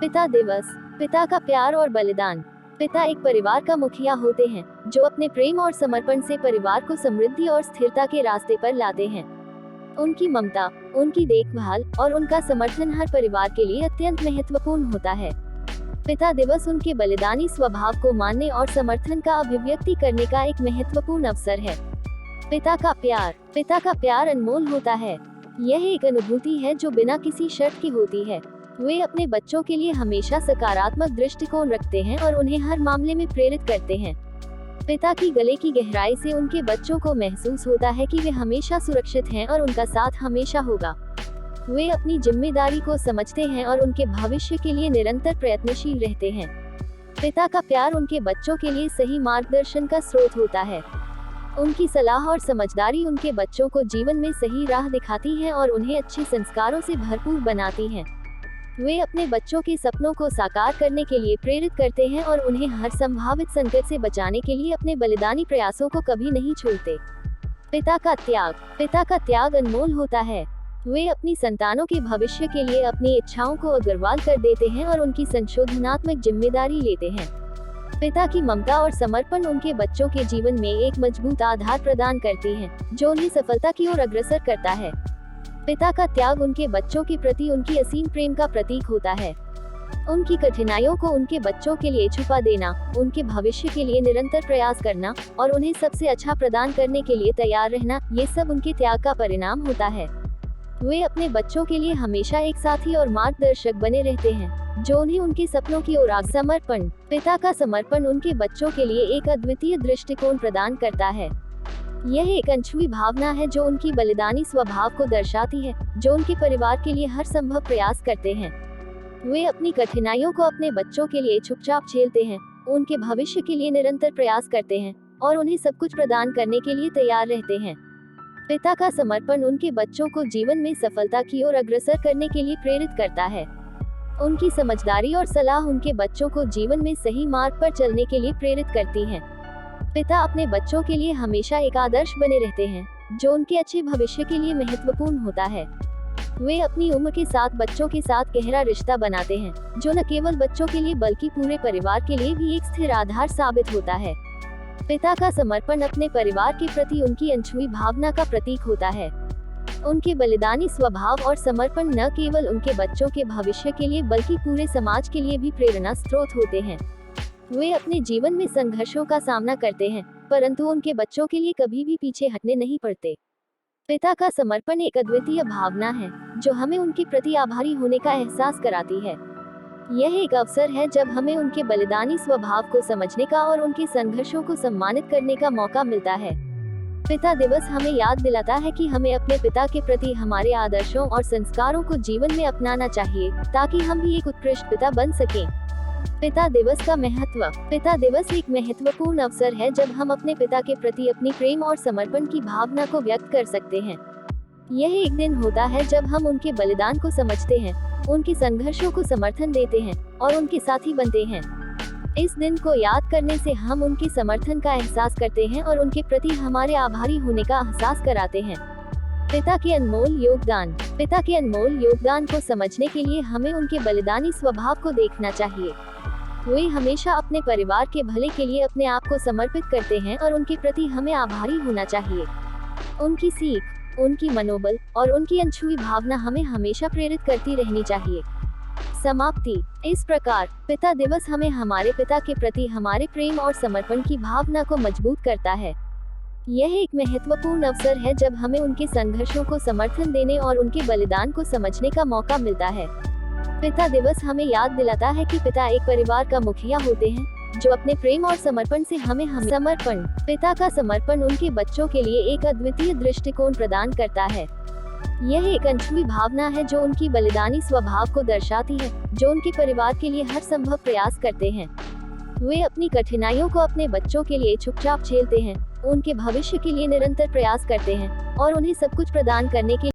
पिता दिवस। पिता का प्यार और बलिदान। पिता एक परिवार का मुखिया होते हैं जो अपने प्रेम और समर्पण से परिवार को समृद्धि और स्थिरता के रास्ते पर लाते हैं। उनकी ममता, उनकी देखभाल और उनका समर्थन हर परिवार के लिए अत्यंत महत्वपूर्ण होता है। पिता दिवस उनके बलिदानी स्वभाव को मानने और समर्थन का अभिव्यक्ति करने का एक महत्वपूर्ण अवसर है। पिता का प्यार। पिता का प्यार अनमोल होता है। यह एक अनुभूति है जो बिना किसी शर्त की होती है। वे अपने बच्चों के लिए हमेशा सकारात्मक दृष्टिकोण रखते हैं और उन्हें हर मामले में प्रेरित करते हैं। पिता की गले की गहराई से उनके बच्चों को महसूस होता है कि वे हमेशा सुरक्षित हैं और उनका साथ हमेशा होगा। वे अपनी जिम्मेदारी को समझते हैं और उनके भविष्य के लिए निरंतर प्रयत्नशील रहते हैं। पिता का प्यार उनके बच्चों के लिए सही मार्गदर्शन का स्रोत होता है। उनकी सलाह और समझदारी उनके बच्चों को जीवन में सही राह दिखाती है और उन्हें अच्छे संस्कारों से भरपूर बनाती है। वे अपने बच्चों के सपनों को साकार करने के लिए प्रेरित करते हैं और उन्हें हर संभावित संकट से बचाने के लिए अपने बलिदानी प्रयासों को कभी नहीं छोड़ते। पिता का त्याग। पिता का त्याग अनमोल होता है। वे अपनी संतानों के भविष्य के लिए अपनी इच्छाओं को अग्रवाल कर देते हैं और उनकी संशोधनात्मक जिम्मेदारी लेते हैं। पिता की ममता और समर्पण उनके बच्चों के जीवन में एक मजबूत आधार प्रदान करती है, जो उन्हें सफलता की ओर अग्रसर करता है। पिता का त्याग उनके बच्चों के प्रति उनकी असीम प्रेम का प्रतीक होता है। उनकी कठिनाइयों को उनके बच्चों के लिए छुपा देना, उनके भविष्य के लिए निरंतर प्रयास करना और उन्हें सबसे अच्छा प्रदान करने के लिए तैयार रहना, ये सब उनके त्याग का परिणाम होता है। वे अपने बच्चों के लिए हमेशा एक साथी और मार्गदर्शक बने रहते हैं, जो उन्हें उनके सपनों की ओर समर्पण। पिता का समर्पण उनके बच्चों के लिए एक अद्वितीय दृष्टिकोण प्रदान करता है। यह एक अनछुई भावना है जो उनकी बलिदानी स्वभाव को दर्शाती है, जो उनके परिवार के लिए हर संभव प्रयास करते हैं। वे अपनी कठिनाइयों को अपने बच्चों के लिए चुपचाप झेलते हैं, उनके भविष्य के लिए निरंतर प्रयास करते हैं और उन्हें सब कुछ प्रदान करने के लिए तैयार रहते हैं। पिता का समर्पण उनके बच्चों को जीवन में सफलता की ओर अग्रसर करने के लिए प्रेरित करता है। उनकी समझदारी और सलाह उनके बच्चों को जीवन में सही मार्ग पर चलने के लिए प्रेरित करती है। पिता अपने बच्चों के लिए हमेशा एक आदर्श बने रहते हैं, जो उनके अच्छे भविष्य के लिए महत्वपूर्ण होता है। वे अपनी उम्र के साथ बच्चों के साथ गहरा रिश्ता बनाते हैं, जो न केवल बच्चों के लिए बल्कि पूरे परिवार के लिए भी एक स्थिर आधार साबित होता है। पिता का समर्पण अपने परिवार के प्रति उनकी अनछुई भावना का प्रतीक होता है। उनके बलिदानी स्वभाव और समर्पण न केवल उनके बच्चों के भविष्य के लिए बल्कि पूरे समाज के लिए भी प्रेरणा स्रोत होते हैं। वे अपने जीवन में संघर्षों का सामना करते हैं, परंतु उनके बच्चों के लिए कभी भी पीछे हटने नहीं पड़ते। पिता का समर्पण एक अद्वितीय भावना है, जो हमें उनके प्रति आभारी होने का एहसास कराती है। यह एक अवसर है जब हमें उनके बलिदानी स्वभाव को समझने का और उनके संघर्षों को सम्मानित करने का मौका मिलता है। पिता दिवस हमें याद दिलाता है कि हमें अपने पिता के प्रति हमारे आदर्शों और संस्कारों को जीवन में अपनाना चाहिए, ताकि हम भी एक उत्कृष्ट पिता बन सकें। पिता दिवस का महत्व। पिता दिवस एक महत्वपूर्ण अवसर है जब हम अपने पिता के प्रति अपनी प्रेम और समर्पण की भावना को व्यक्त कर सकते हैं। यह एक दिन होता है जब हम उनके बलिदान को समझते हैं, उनके संघर्षों को समर्थन देते हैं और उनके साथी बनते हैं। इस दिन को याद करने से हम उनके समर्थन का एहसास करते हैं और उनके प्रति हमारे आभारी होने का एहसास कराते हैं। पिता के अनमोल योगदान। पिता के अनमोल योगदान को समझने के लिए हमें उनके बलिदानी स्वभाव को देखना चाहिए। वे हमेशा अपने परिवार के भले के लिए अपने आप को समर्पित करते हैं और उनके प्रति हमें आभारी होना चाहिए। उनकी सीख, उनकी मनोबल और उनकी अनछुई भावना हमें हमेशा प्रेरित करती रहनी चाहिए। समाप्ति। इस प्रकार पिता दिवस हमें हमारे पिता के प्रति हमारे प्रेम और समर्पण की भावना को मजबूत करता है। यह एक महत्वपूर्ण अवसर है जब हमें उनके संघर्षों को समर्थन देने और उनके बलिदान को समझने का मौका मिलता है। पिता दिवस हमें याद दिलाता है कि पिता एक परिवार का मुखिया होते हैं, जो अपने प्रेम और समर्पण से हमें समर्पण। पिता का समर्पण उनके बच्चों के लिए एक अद्वितीय दृष्टिकोण प्रदान करता है। यह एक अनछुई भावना है जो उनकी बलिदानी स्वभाव को दर्शाती है, जो उनके परिवार के लिए हर संभव प्रयास करते हैं। वे अपनी कठिनाइयों को अपने बच्चों के लिए चुपचाप झेलते हैं, उनके भविष्य के लिए निरंतर प्रयास करते हैं और उन्हें सब कुछ प्रदान करने के